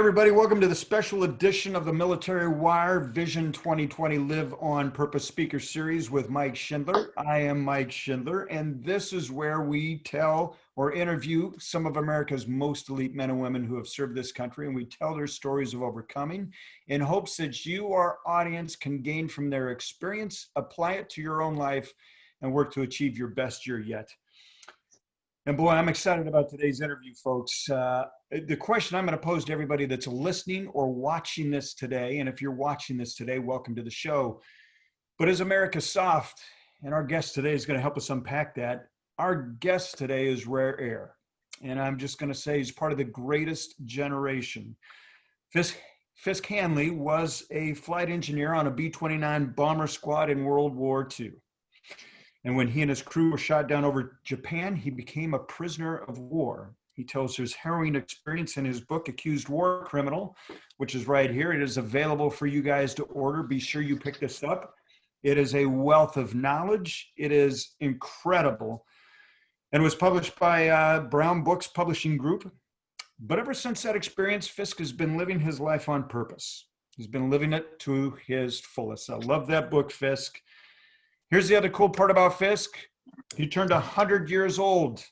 everybody. Welcome to the special edition of the Military Wire Vision 2020 Live on Purpose Speaker Series with Mike Schindler. I am Mike Schindler, and this is where we tell or interview some of America's most elite men and women who have served this country, and we tell their stories of overcoming in hopes that you, our audience, can gain from their experience, apply it to your own life, and work to achieve your best year yet. And boy, I'm excited about today's interview, folks. The question I'm going to pose to everybody that's listening or watching this today, and if you're watching this today, welcome to the show. But is America soft? And our guest today is going to help us unpack that. Our guest today is rare air. And I'm just going to say he's part of the greatest generation. Fiske Hanley was a flight engineer on a B-29 bomber squad in World War II. And when he and his crew were shot down over Japan, he became a prisoner of war. He tells his harrowing experience in his book, Accused War Criminal, which is right here. It is available for you guys to order. Be sure you pick this up. It is a wealth of knowledge. It is incredible. And was published by Brown Books Publishing Group. But ever since that experience, Fiske has been living his life on purpose. He's been living it to his fullest. I love that book, Fiske. Here's the other cool part about Fiske. He turned 100 years old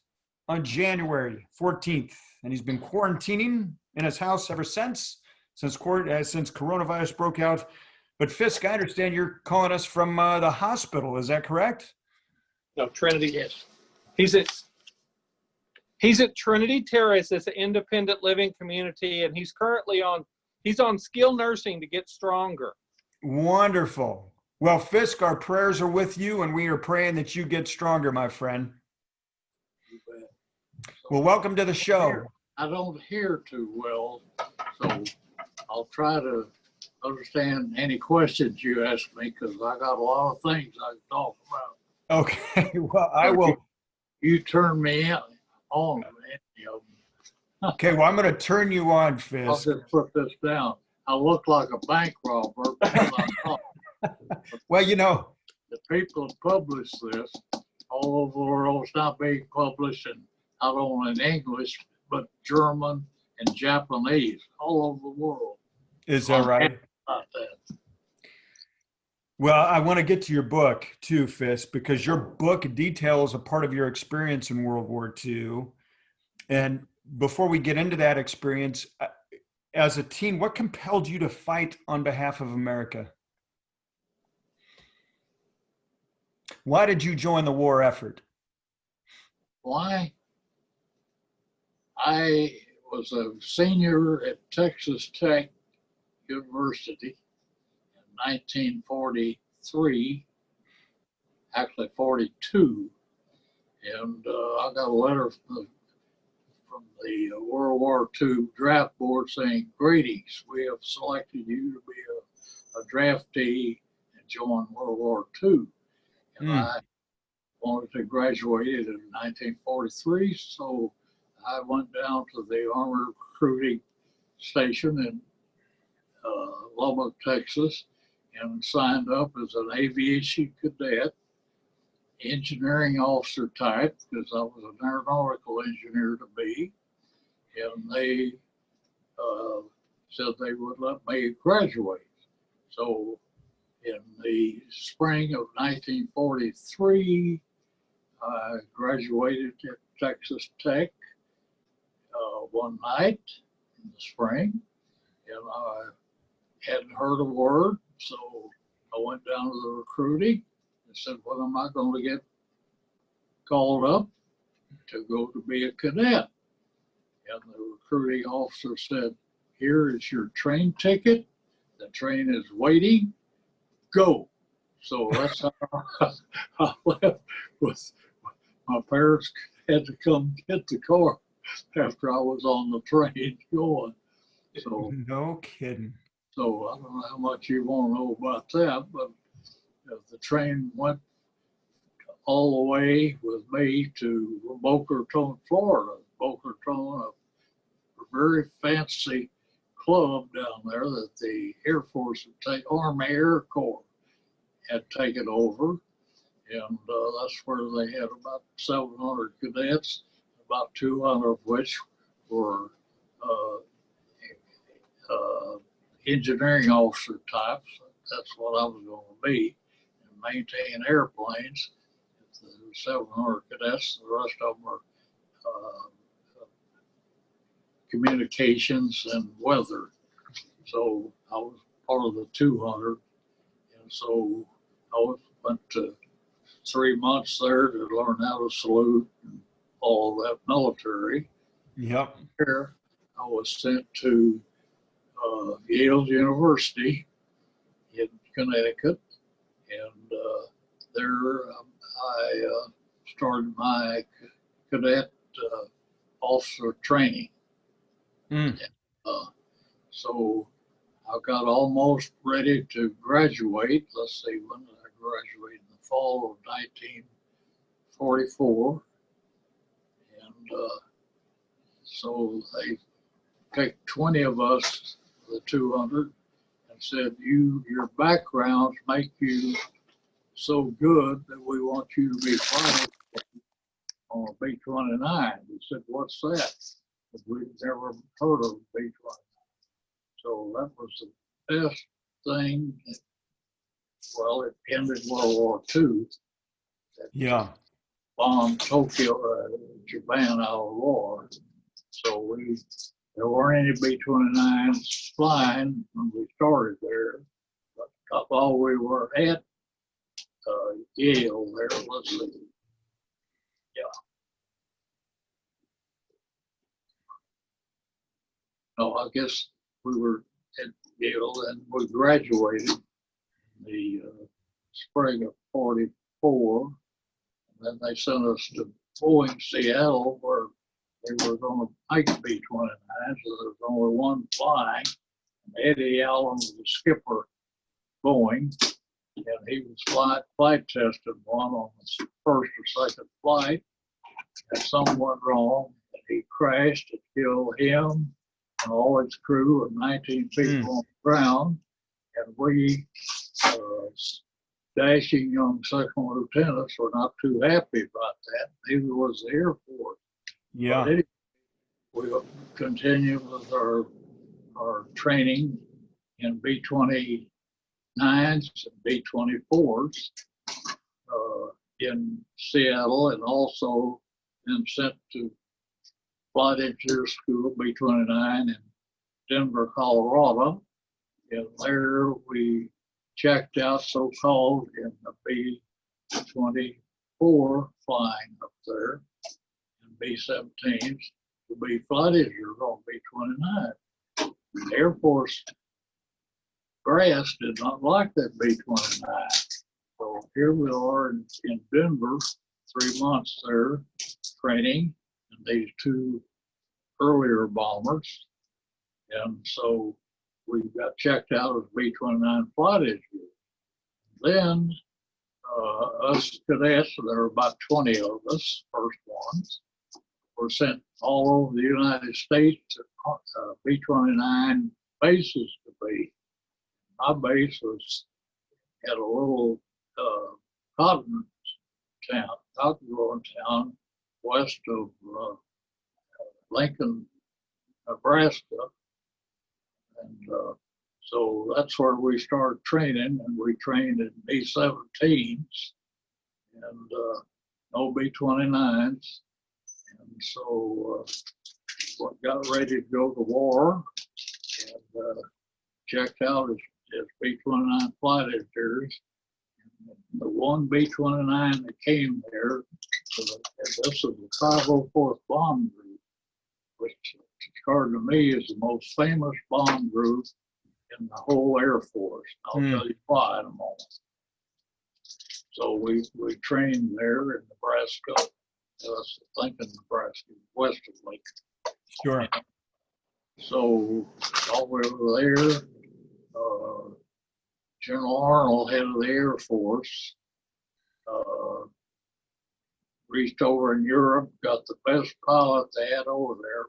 on January 14th, and he's been quarantining in his house ever since coronavirus broke out. But Fiske, I understand you're calling us from the hospital. Is that correct? No, Trinity, yes. He's at Trinity Terrace. It's an independent living community, and he's currently on skilled nursing to get stronger. Wonderful. Well, Fiske, our prayers are with you, and we are praying that you get stronger, my friend. Well, welcome to the show. I don't hear too well, so I'll try to understand any questions you ask me, because I got a lot of things I can talk about. Okay, well, I will. You turn me on. Okay, well, I'm going to turn you on, Fiske. I'll just put this down. I look like a bank robber because I talk. Well, you know, the people who publish this all over the world, it's not being published in, not only in English, but German and Japanese, all over the world. Is that right? About that. Well, I want to get to your book too, Fiske, because your book details a part of your experience in World War II. And before we get into that experience, as a teen, what compelled you to fight on behalf of America? Why did you join the war effort? Why? I was a senior at Texas Tech University in 1943, actually 42, and I got a letter from the World War II draft board saying, "Greetings, we have selected you to be a draftee and join World War II." And I wanted to graduate in 1943, so I went down to the Army recruiting station in Lubbock, Texas, and signed up as an aviation cadet, engineering officer type, because I was an aeronautical engineer to be, and they said they would let me graduate. So in the spring of 1943, I graduated at Texas Tech one night in the spring, and I hadn't heard a word, so I went down to the recruiting and said, "When am I going to get called up to go to be a cadet?" And the recruiting officer said, "Here is your train ticket. The train is waiting. Go." So that's how I left. With my parents had to come get the car after I was on the train going. So no kidding. So I don't know how much you want to know about that, but the train went all the way with me to Boca Raton, Florida. Boca Raton, a very fancy club down there that the Air Force had Army Air Corps had taken over, and that's where they had about 700 cadets, about 200 of which were engineering officer type. That's what I was going to be, and maintain airplanes. There were 700 cadets. The rest of them are communications and weather. So I was part of the 200, and so I went to 3 months there to learn how to salute and all that military. Yep. There, I was sent to Yale University in Connecticut, and there I started my cadet officer training. So I got almost ready to graduate. Let's see, when did I graduate? In the fall of 1944. And so they picked 20 of us, the 200, and said, your backgrounds make you so good that we want you to be flying on a B-29. We said, what's that? We'd never heard of B-29. So that was the best thing. Well, it ended World War II. Yeah. Bombed Tokyo, Japan out of war. So there weren't any B-29s flying when we started there. But while we were at Yale there, let's see. Yeah. No, I guess we were at Yale and we graduated in the spring of 44. And then they sent us to Boeing, Seattle, where they were going to make B-29, so there was only one flying. And Eddie Allen was the skipper Boeing, and he was flight tested one on the first or second flight, and something went wrong, and he crashed and killed him and all his crew and 19 people on the ground. And we, dashing young second lieutenants, were not too happy about that. Neither was the Air Force. Yeah. But anyway, we continued with our training in B-29s and B-24s in Seattle, and also been sent to Flight Engineer School, B-29, in Denver, Colorado. And there we checked out, so-called, in the B-24 flying up there, and B-17s to be flight engineers on B-29. The Air Force brass did not like that B-29. So here we are in Denver, 3 months there, training in these two earlier bombers. And so we got checked out as B-29 flight engineers. Then us cadets, there were about 20 of us, first ones, were sent all over the United States to B-29 bases to be. My base was at a little cotton growing town west of Lincoln, Nebraska. And so that's where we started training, and we trained in B-17s and no B-29s. And so got ready to go to war and checked out as B-29 flight engineers. The one B-29 that came there, and this is the 504th Bomb Group, which according to me is the most famous bomb group in the whole Air Force. I'll tell you why in a moment. So we trained there in Nebraska, Lincoln, Nebraska, west of Lincoln. Sure. So while we were there, General Arnold, head of the Air Force, reached over in Europe, got the best pilot they had over there,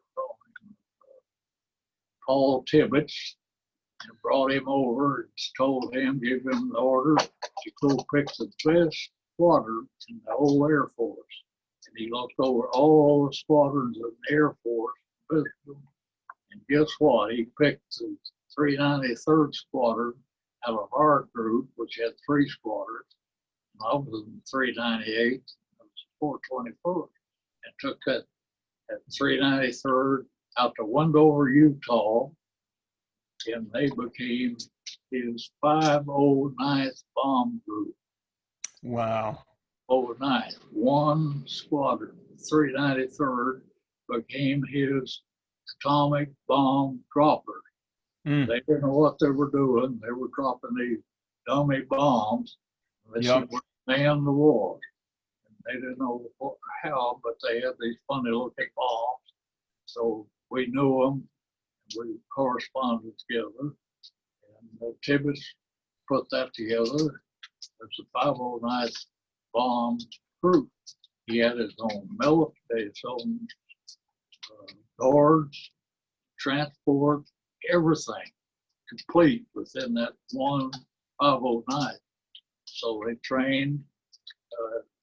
Paul Tibbets, and brought him over and told him, give him the order to go pick the best squadron in the whole Air Force. And he looked over all the squadrons of the Air Force, And guess what? He picked the 393rd Squadron out of our group, which had 3 squadrons. And I was in 398, I was 424, and took that 393rd out to Wendover, Utah, and they became his 509th Bomb Group. Wow. Overnight, 1 squadron, 393rd, became his atomic bomb dropper. Mm. They didn't know what they were doing. They were dropping these dummy bombs. They Yep. said, man the war. And they didn't know how, but they had these funny looking bombs. So we knew them. We corresponded together. And Tibbetts put that together. It's a 509th Bomb Group. He had his own military, his own guards, transport, everything complete within that one 509. So they trained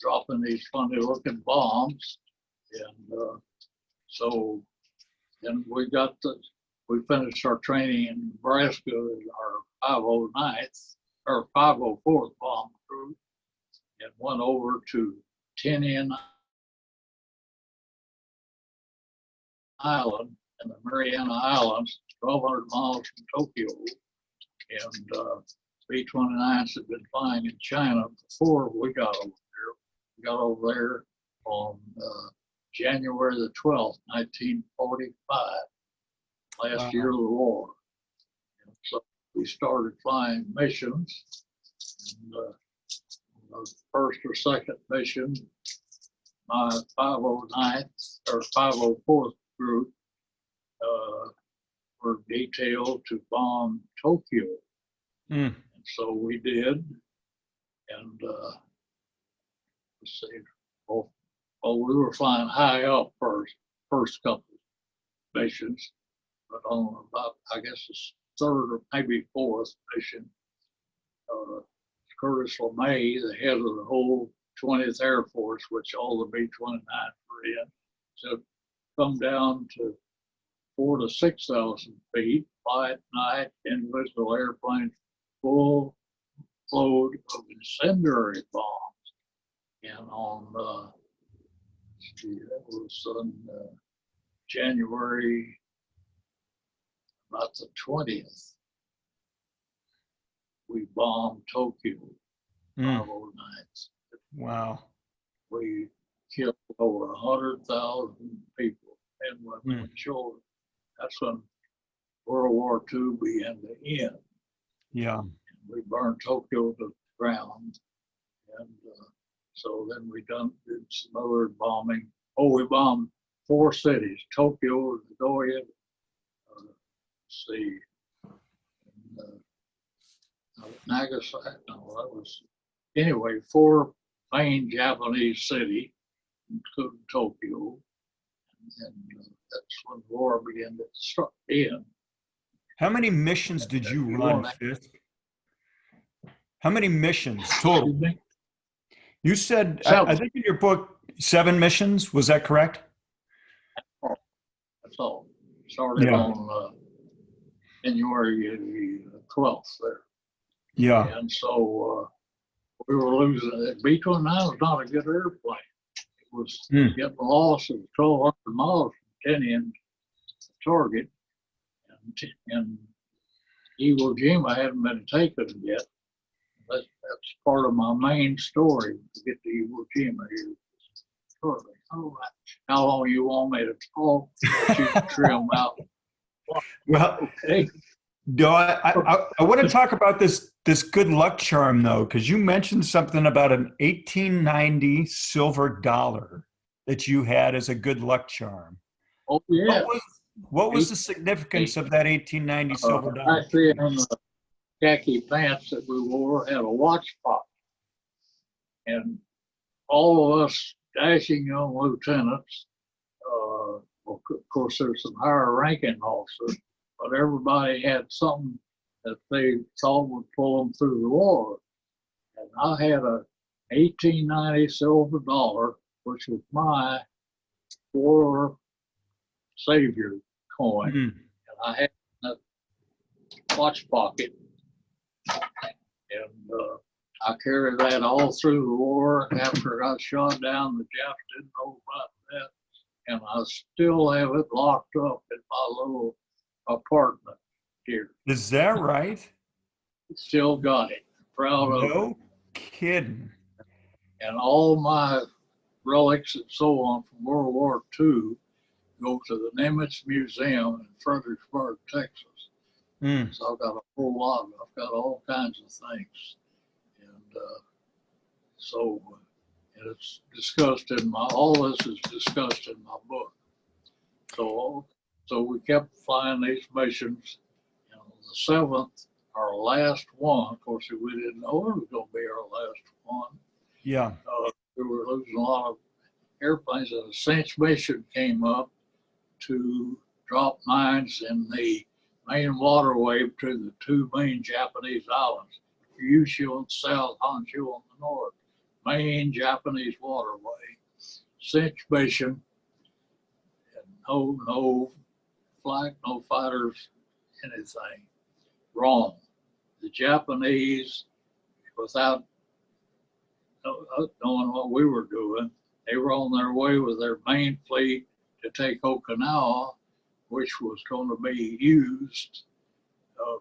dropping these funny looking bombs. And so then we finished our training in Nebraska in our 509th or 504th Bomb Group and went over to Tinian Island in the Mariana Islands, 1,200 miles from Tokyo. And B-29s had been flying in China before we got over there. We got over there on January the 12th, 1945, last year of the war. And so we started flying missions. And, the first or second mission, my 509th or 504th group were detailed to bomb Tokyo. Mm. And so we did. And let's see, well, we were flying high up first couple of missions, but on about, I guess, the 3rd or maybe 4th mission, Curtis LeMay, the head of the whole 20th Air Force, which all the B-29s were in, said, come down to 4,000 to 6,000 feet, fly at night, individual airplanes, full load of incendiary bombs. And on, that was on January, about the 20th, we bombed Tokyo, 509s. Wow. We killed over 100,000 people, men, women, and children. That's when World War II began to end. Yeah. We burned Tokyo to the ground. And so then we did some other bombing. Oh, we bombed 4 cities, Tokyo, Nagoya, let's see, and, Nagasaki, no, that was, anyway, 4 main Japanese cities, including Tokyo. And that's when the war began to end. How many missions did you You run, want Fiske? How many missions total? You said, I think in your book, 7 missions. Was that correct? That's all. Started on January the 12th there. Yeah. And so we were losing it. B-29 was not a good airplane. It was getting lost at 1,200 miles from Tinian target. And Iwo Jima hadn't been taken yet. That's part of my main story to get to Iwo Jima here. Shortly. All right. How long you want me to talk? You trim out. Well, Okay. no, I want to talk about this good luck charm though, because you mentioned something about an 1890 silver dollar that you had as a good luck charm. Oh yeah. What was the significance of that 1890 silver dollar? Actually, on the khaki pants that we wore had a watch box, and all of us dashing young lieutenants. Well, of course, there's some higher ranking officers, but everybody had something that they thought would pull them through the war. And I had a 1890 silver dollar, which was my war savior coin. I had that watch pocket, and I carried that all through the war. After I shot down, the Japs didn't know about that, and I still have it locked up in my little apartment here. Is that right? Still got it. Proud of it. No kidding. And all my relics and so on from World War II go to the Nimitz Museum in Fredericksburg, Texas. Mm. So I've got a whole lot. I've got all kinds of things. And and it's discussed in all this is discussed in my book. So we kept flying these missions. And on the 7th, our last one, of course, we didn't know it was going to be our last one. Yeah. We were losing a lot of airplanes, and a cinch mission came up to drop mines in the main waterway between the two main Japanese islands, Kyushu on the south, Honshu on the north. Main Japanese waterway. Cinch mission, and no flight, no fighters, anything. Wrong. The Japanese, without knowing what we were doing, they were on their way with their main fleet to take Okinawa, which was going to be used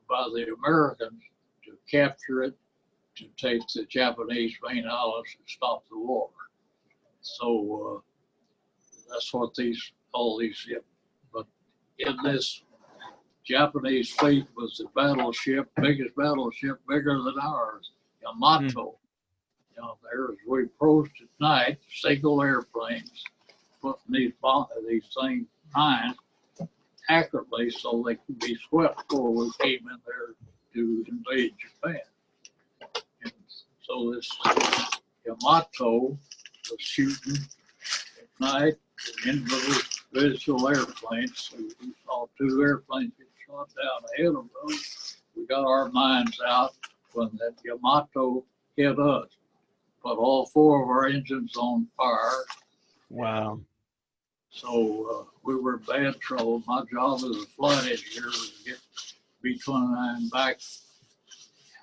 by the Americans to capture it, to take the Japanese main islands and stop the war. So that's what all these, but in this Japanese fleet was the battleship, biggest battleship, bigger than ours, Yamato. You know, there as we approached at night, single airplanes, putting these things mines accurately so they could be swept before we came in there to invade Japan. And so this Yamato was shooting at night into visual airplanes. So we saw 2 airplanes get shot down ahead of those. We got our mines out when that Yamato hit us. Put all 4 of our engines on fire. Wow. So we were in bad trouble. My job as a flight engineer was to get B-29 back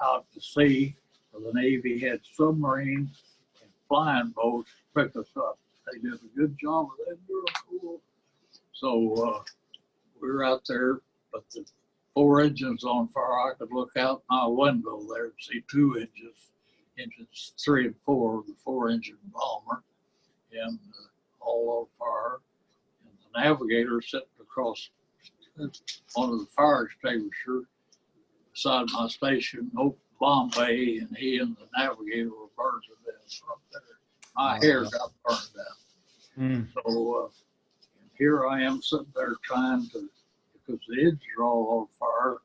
out to sea. The Navy had submarines and flying boats to pick us up. They did a good job of that during the war. So we were out there, but the 4 engines on fire. I could look out my window there and see 2 engines 3 and 4, the 4-engine bomber, and all on fire. And the navigator sitting across one of the fire extinguishers beside my station, Bombay, and he and the navigator were burned to death up there. My hair got burned out. Mm. So here I am sitting there trying to, because the engines are all on fire,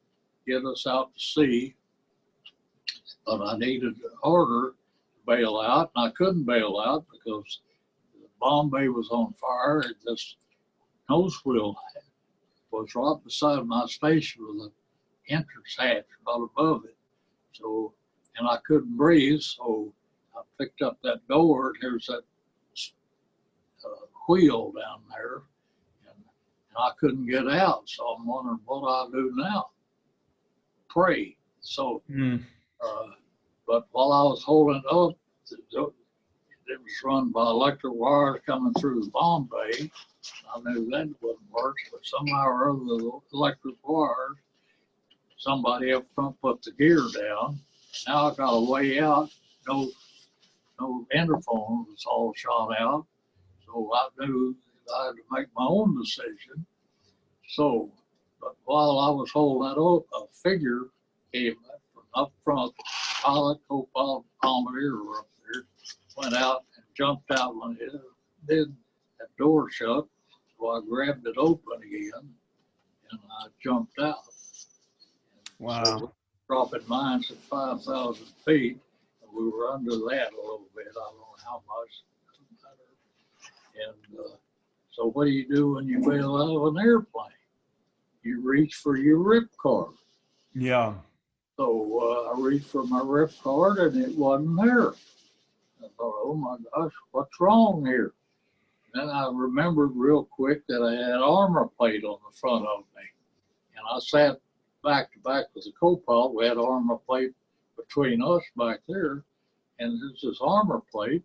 get us out to sea. But I needed an order to bail out, and I couldn't bail out because Bombay was on fire, and this nose wheel was right beside my station with an entrance hatch right above it. So, and I couldn't breathe, so I picked up that door, and there's that wheel down there, and I couldn't get out. So I'm wondering what I do now. Pray. So. But while I was holding up, it was run by electric wires coming through the Bombay. I knew that wouldn't work, but somehow or other, the electric wires, somebody up front put the gear down. Now I got a way out. No interphone was all shot out. So I knew that I had to make my own decision. So, but while I was holding that up, a figure came up front. Pilot, co-pilot, bombardier were up there, went out and jumped out when it did. That door shut, so I grabbed it open again, and I jumped out. Wow. So dropping mines at 5,000 feet, and we were under that a little bit. I don't know how much. And so what do you do when you bail out of an airplane? You reach for your rip card. Yeah. So I reached for my rip card, and it wasn't there. I thought, oh my gosh, what's wrong here? Then I remembered real quick that I had armor plate on the front of me. And I sat back to back with the co-pilot. We had armor plate between us back there, and there's this armor plate.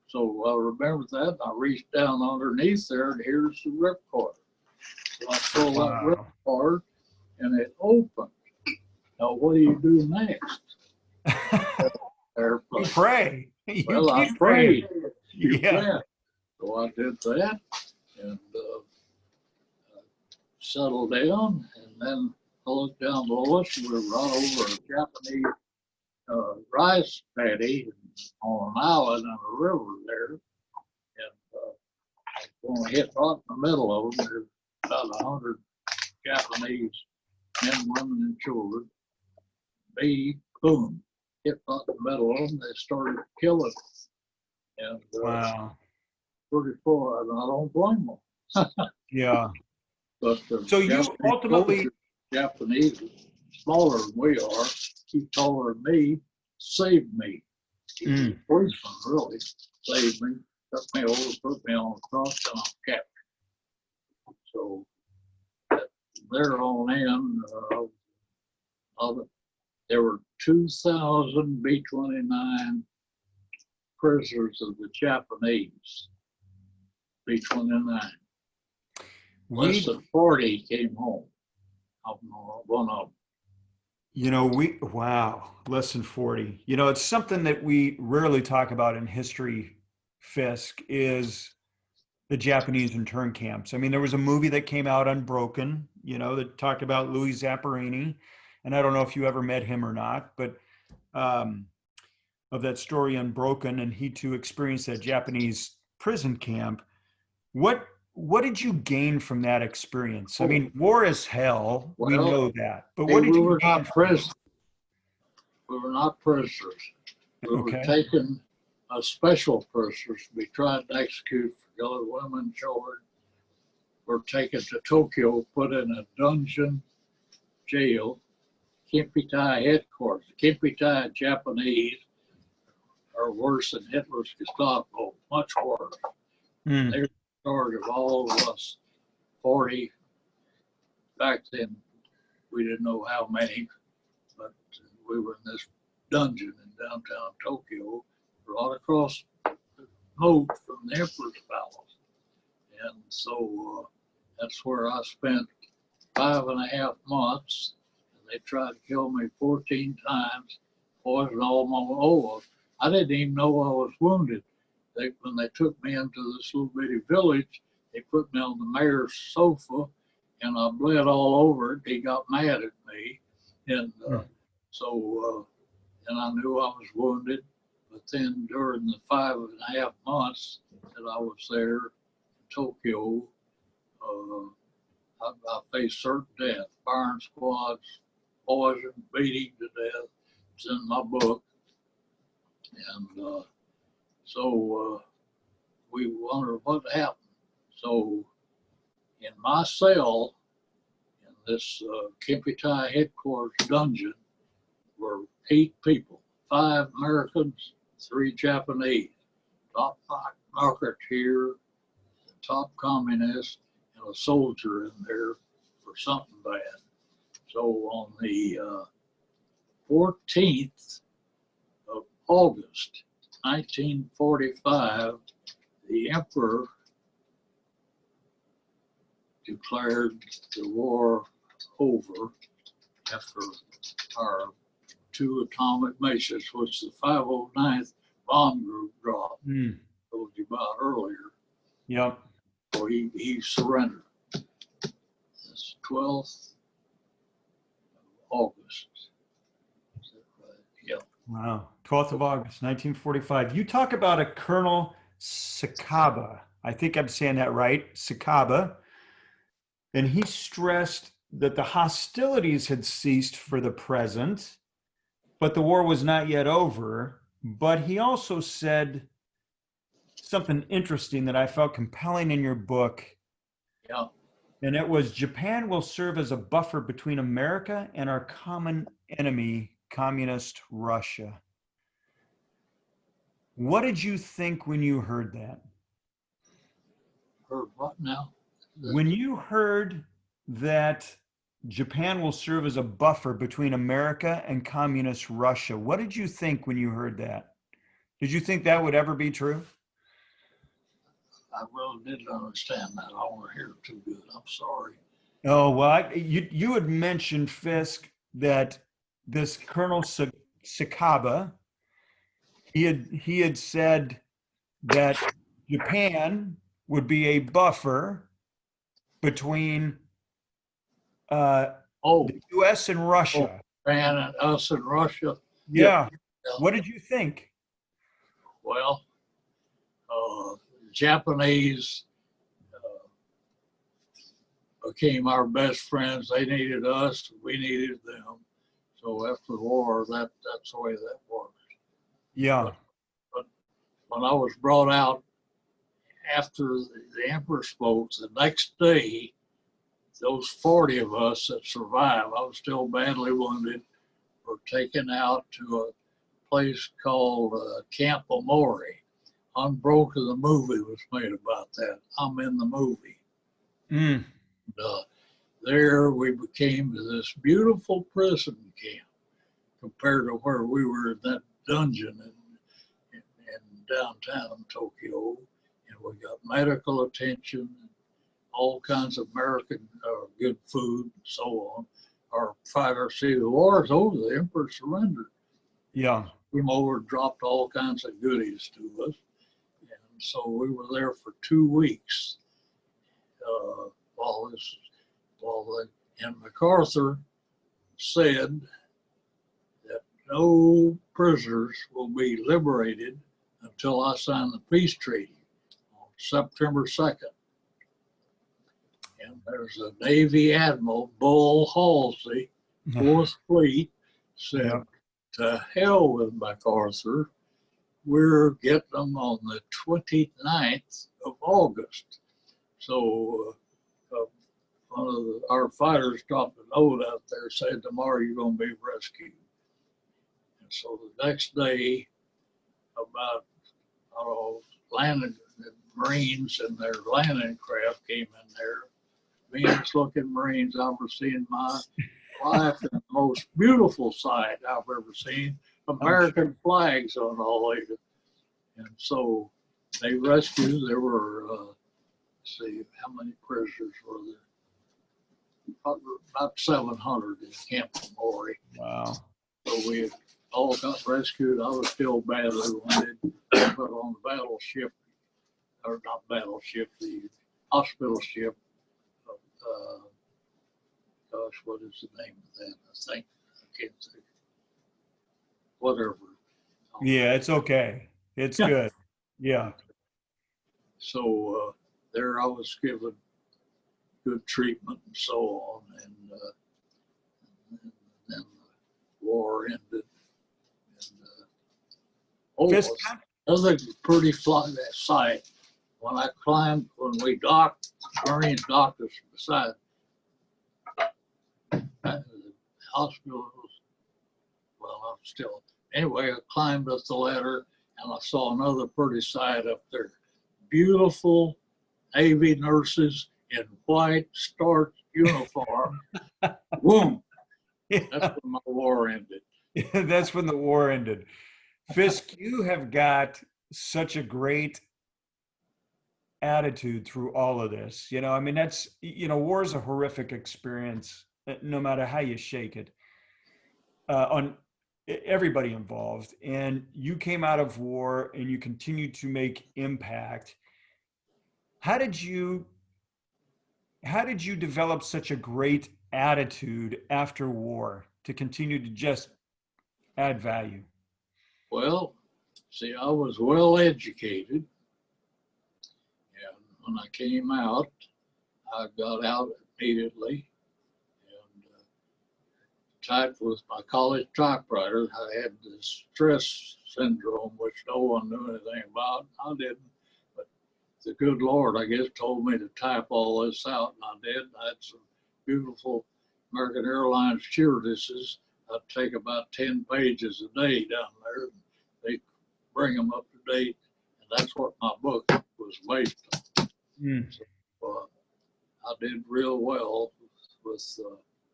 So I remember that. I reached down underneath there, and here's the ripcord. So I pulled that ripcord, and it opened. Now, what do you do next? You pray. Well, I prayed. You Yeah. bet. So I did that, and settled down, and then I looked down below us, and we were right over a Japanese rice paddy on an island on a river there, and when we hit right in the middle of them, there's about 100 Japanese men, women, and children. Me, boom, hit right in the middle of them. They started killing, and Wow. 34, and I don't blame them. Yeah. But So you ultimately, Japanese, smaller than we are, he's taller than me, saved me. He's a policeman, really, saved me, took me over, put me on the cross, and I'm captured. So there on in, there were 2,000 B-29 prisoners of the Japanese, B-29. Less than 40 came home. One of them. you know, wow, less than 40. You know, it's something that we rarely talk about in history, Fisk, is the Japanese intern camps. I mean, there was a movie that came out, Unbroken, you know, that talked about Louis Zamperini. And I don't know if you ever met him or not, but of that story, Unbroken, and he too experienced that Japanese prison camp. What did you gain from that experience? I mean, war is hell. We know that. But what did you gain from it? We were not prisoners. We were Okay. taken as special prisoners to be tried to execute for other women, children. We're taken to Tokyo, put in a dungeon jail, Kimpitai headquarters. Kimpitai Japanese are worse than Hitler's Gestapo, much worse. Mm. They're in charge of all of us, 40. Back then, we didn't know how many, but we were in this dungeon in downtown Tokyo, right across the moat from the Emperor's Palace. And so that's where I spent 5.5 months. They tried to kill me 14 times, poisoned all my oil. I didn't even know I was wounded. When they took me into this little bitty village, they put me on the mayor's sofa, and I bled all over it. He got mad at me, and and I knew I was wounded. But then during the 5.5 months that I was there in Tokyo, I faced certain death, firing squads, poison, beating to death. It's in my book. And so we wondered what happened. So in my cell, in this Kimpitai headquarters dungeon, were 8 people, 5 Americans, 3 Japanese, top marketeer, the top communist, and a soldier in there for something bad. So on the 14th of August, 1945, the Emperor declared the war over after our 2 atomic missiles, which the 509th bomb group dropped. Told you about earlier. Yep. So he surrendered. That's 12th of August. Is that right? Yep. Wow. 12th of August, 1945. You talk about a Colonel Sakaba. I think I'm saying that right. Sakaba. And he stressed that the hostilities had ceased for the present, but the war was not yet over. But he also said something interesting that I felt compelling in your book. Yeah. And it was, Japan will serve as a buffer between America and our common enemy, communist Russia. What did you think when you heard that? Heard what now? When you heard that Japan will serve as a buffer between America and communist Russia. What did you think when you heard that? Did you think that would ever be true? I really didn't understand that. I don't hear it too good. I'm sorry. Oh, well, you had mentioned, Fisk, that this Colonel Sakaba, he had said that Japan would be a buffer between Oh, the U.S. and Russia. Japan and us and Russia. Yeah. Yeah. What did you think? Well, Japanese became our best friends. They needed us, we needed them. So after the war, that's the way that worked. Yeah. But when I was brought out after the emperor spoke, the next day, those 40 of us that survived, I was still badly wounded, were taken out to a place called Camp Omori. Unbroken, the movie was made about that. I'm in the movie. Mm. There we became this beautiful prison camp compared to where we were in that dungeon in downtown Tokyo. And we got medical attention, all kinds of American good food and so on. Our fighters, see, the war's over, the emperor surrendered. Yeah. Came over and dropped all kinds of goodies to us. And so we were there for 2 weeks and MacArthur said that no prisoners will be liberated until I sign the peace treaty on September 2nd. And there's a Navy Admiral, Bull Halsey, 4th Fleet, said, Yeah. to hell with MacArthur. We're getting them on the 29th of August. So one of our fighters dropped a note out there, said, tomorrow you're going to be rescued. And so the next day, about, I don't know, landing the Marines and their landing craft came in there. Meanest looking Marines I've ever seen in my life, and the most beautiful sight I've ever seen. American flags on all of it. And so they rescued, there were, let's see, how many prisoners were there? About 700 in Camp Omori. Wow. So we all got rescued. I was still badly wounded, put on the battleship, or not battleship, the hospital ship. Gosh, what is the name of that? I can't think. Whatever. Yeah, it's okay. It's good. Yeah. So there I was given good treatment and so on, and then the war ended. And, Fisk, another pretty sight. When we docked, Marines docked us beside the hospital. Well, I'm still, anyway, I climbed up the ladder and I saw another pretty sight up there. Beautiful Navy nurses in white starched uniform. Boom. That's when my war ended. That's when the war ended. Fisk, you have got such a great attitude through all of this. I mean, that's, war is a horrific experience, no matter how you shake it, on everybody involved. And you came out of war and you continue to make impact. How did you develop such a great attitude after war to continue to just add value? Well, see, I was well educated. And when I came out, I got out immediately and typed with my college typewriter. I had this stress syndrome, which no one knew anything about. I didn't. But the good Lord, I guess, told me to type all this out, and I did. I had some beautiful American Airlines stewardesses. I'd take about 10 pages a day down there. They'd bring them up to date, and that's what my book was based on. Mm. So, I did real well with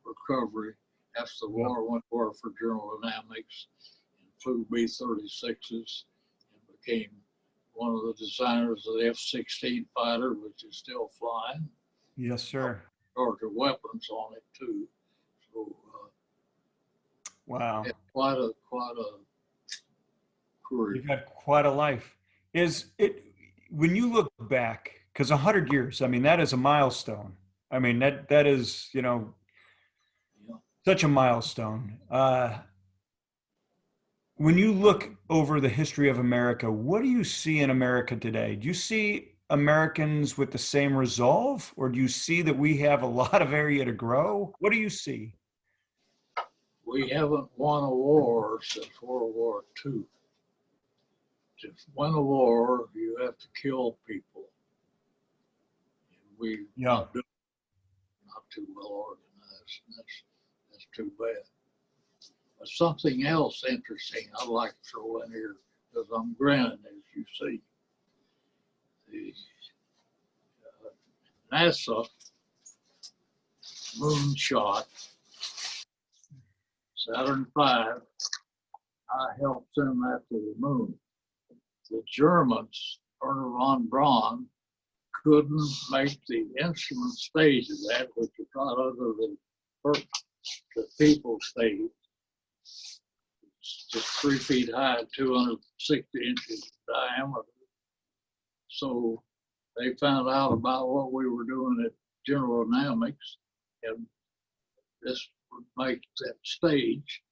recovery. After the war, went to work for General Dynamics and flew B-36s and became one of the designers of the F-16 fighter, which is still flying. Yes, sir. Georgia weapons on it too. So Wow. quite a career. You've had quite a life. Is it, when you look back, because 100 years, I mean, that is a milestone. I mean, that is, you know, Yeah. such a milestone. When you look over the history of America, what do you see in America today? Do you see Americans with the same resolve, or do you see that we have a lot of area to grow? What do you see? We haven't won a war since World War II. To win a war, you have to kill people. And we Yeah. not too well organized. That's too bad. But something else interesting I'd like to throw in here, because I'm grinning as you see. The NASA moonshot Saturn V, I helped send that to the moon. The Germans, Werner von Braun, couldn't make the instrument stage of that, which was not under the people stage. It's just 3 feet high, 260 inches diameter. So they found out about what we were doing at General Dynamics, and this would make that stage.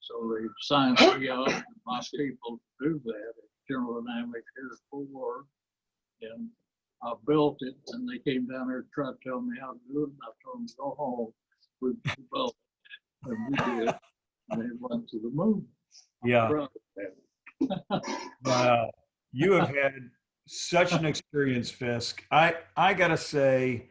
So they signed me up and my people to do that at General Dynamics here at Fort Worth. And I built it, and they came down there to try to tell me how to do it. And I told them to go home. We built it, and we did. And they went to the moon. Yeah. Wow. You have had such an experience, Fisk. I gotta say,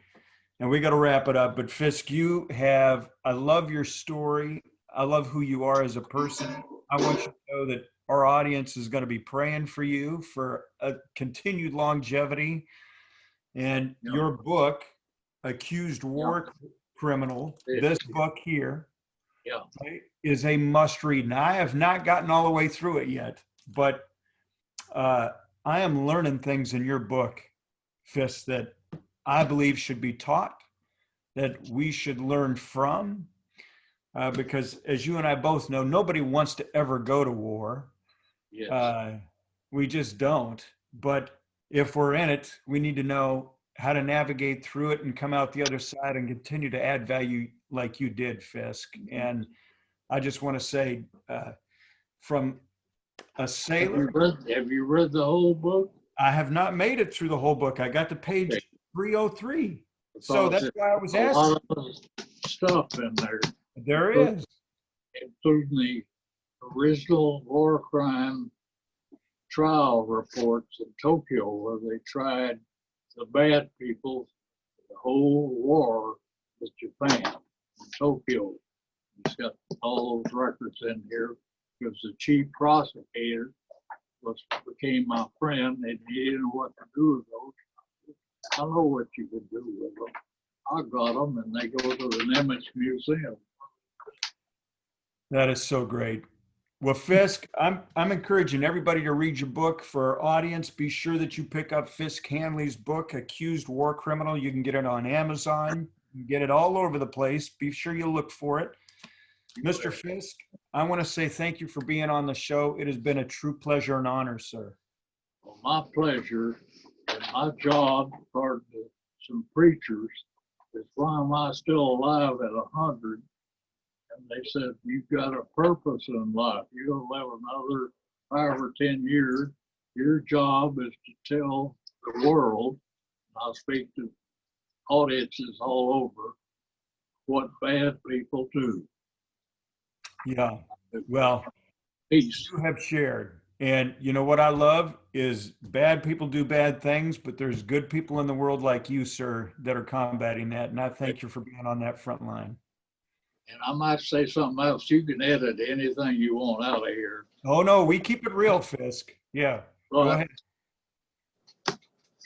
and we gotta wrap it up, but Fisk, you have, I love your story. I love who you are as a person. I want you to know that our audience is going to be praying for you for a continued longevity. And your book, Accused War Criminal, this book here, right, is a must read. And I have not gotten all the way through it yet, but I am learning things in your book, Fisk, that I believe should be taught, that we should learn from. Because as you and I both know, nobody wants to ever go to war. Yes. We just don't. But if we're in it, we need to know how to navigate through it and come out the other side and continue to add value like you did, Fisk. And I just want to say, from a sailor. Have you read the whole book? I have not made it through the whole book. I got to page 303. So that's why I was asking. A lot of stuff in there. There is. Including the original war crime trial reports in Tokyo, where they tried the bad people the whole war with Japan in Tokyo. It's got all those records in here because the chief prosecutor became my friend, and he didn't know what to do with those. I know what you can do with them. I got them, and they go to the Nimitz Museum. That is so great. Well, Fisk, I'm encouraging everybody to read your book. For our audience, be sure that you pick up Fiske Hanley's book, Accused War Criminal. You can get it on Amazon. You can get it all over the place. Be sure you look for it. Mr. Fisk, I want to say thank you for being on the show. It has been a true pleasure and honor, sir. Well, my pleasure. And my job, according to some preachers, is why am I still alive at 100? And they said, you've got a purpose in life. You're going to live another 5 or 10 years. Your job is to tell the world, I speak to audiences all over, what bad people do. Yeah, well, Peace. you have shared. And you know what I love is bad people do bad things, but there's good people in the world like you, sir, that are combating that. And I thank you for being on that front line. And I might say something else. You can edit anything you want out of here. Oh, no, we keep it real, Fisk. Yeah, go ahead.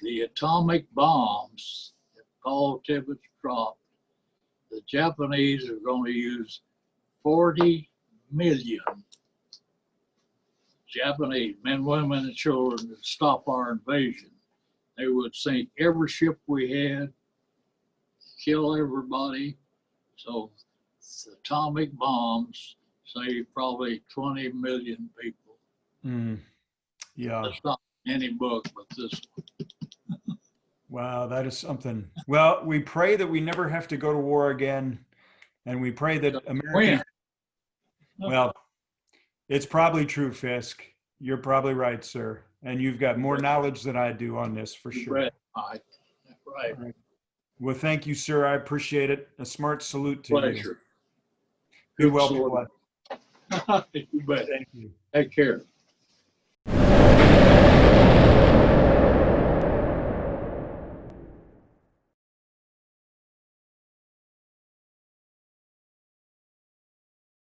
The atomic bombs that Paul Tibbets dropped, the Japanese are going to use 40 million Japanese men, women, and children to stop our invasion. They would sink every ship we had, kill everybody. So atomic bombs save probably 20 million people. Yeah. That's not any book, but this one. Wow, that is something. Well, we pray that we never have to go to war again. And we pray that Americans, well, it's probably true, Fiske. You're probably right, sir. And you've got more knowledge than I do on this for sure. Right. All right. Well, thank you, sir. I appreciate it. A smart salute to Pleasure. you. Be Good well, salute. be blessed. You bet. Thank you. Take care.